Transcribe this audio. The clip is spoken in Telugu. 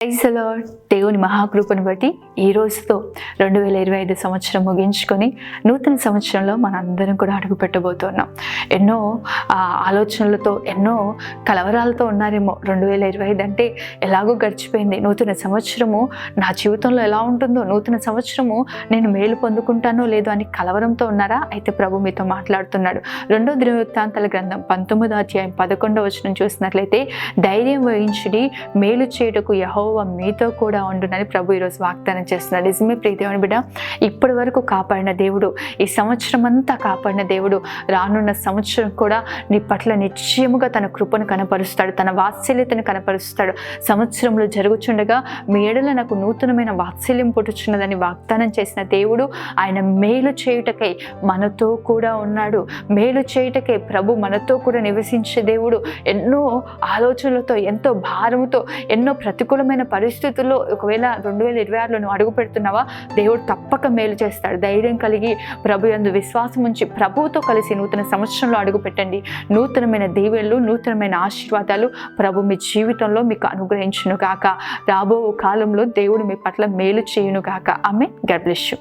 Praise the lord. దేవుని మహాకృపను బట్టి ఈ రోజుతో 2025 సంవత్సరం ముగించుకొని నూతన సంవత్సరంలో మనందరం కూడా అడుగు పెట్టబోతున్నాం. ఎన్నో ఆలోచనలతో, ఎన్నో కలవరాలతో ఉన్నారేమో. 2025 అంటే ఎలాగో గడిచిపోయింది. నూతన సంవత్సరము నా జీవితంలో ఎలా ఉంటుందో, నూతన సంవత్సరము నేను మేలు పొందుకుంటానో లేదో అని కలవరంతో ఉన్నారా? అయితే ప్రభు మీతో మాట్లాడుతున్నాడు. 2వ దినవృత్తాంతాల గ్రంథం 19వ అధ్యాయం 11వ వచనం చూసినట్లయితే, ధైర్యం వహించుడి, మేలు చేయుటకు యెహోవా మీతో కూడా ఉండునని ప్రభు ఈరోజు వాగ్దానం చేస్తున్నాడు. నిజమే ప్రియ దేవుని బిడ్డ, ఇప్పటి వరకు కాపాడిన దేవుడు, ఈ సంవత్సరం అంతా కాపాడిన దేవుడు రానున్న సంవత్సరం కూడా నీ పట్ల నిశ్చయముగా తన కృపను కనపరుస్తాడు, తన వాత్సల్యతను కనపరుస్తాడు. సంవత్సరంలో జరుగుచుండగా మీ ఎడల నాకు నూతనమైన వాత్సల్యం పుట్టుచున్నదని వాగ్దానం చేసిన దేవుడు ఆయన మేలు చేయుటకై మనతో కూడా ఉన్నాడు. మేలు చేయుటకై ప్రభు మనతో కూడా నివసించే దేవుడు. ఎన్నో ఆలోచనలతో, ఎంతో భారముతో, ఎన్నో ప్రతికూలమైన పరిస్థితుల్లో ఒకవేళ 2026లో నువ్వు అడుగు పెడుతున్నావా, దేవుడు తప్పక మేలు చేస్తాడు. ధైర్యం కలిగి ప్రభు యందు విశ్వాసం ఉంచి ప్రభువుతో కలిసి నూతన సంవత్సరంలో అడుగు పెట్టండి. నూతనమైన దీవెనలు, నూతనమైన ఆశీర్వాదాలు ప్రభు మీ జీవితంలో మీకు అనుగ్రహించును గాక. రాబో కాలంలో దేవుడు మీ పట్ల మేలు చేయును గాక. ఆమేన్. God bless you.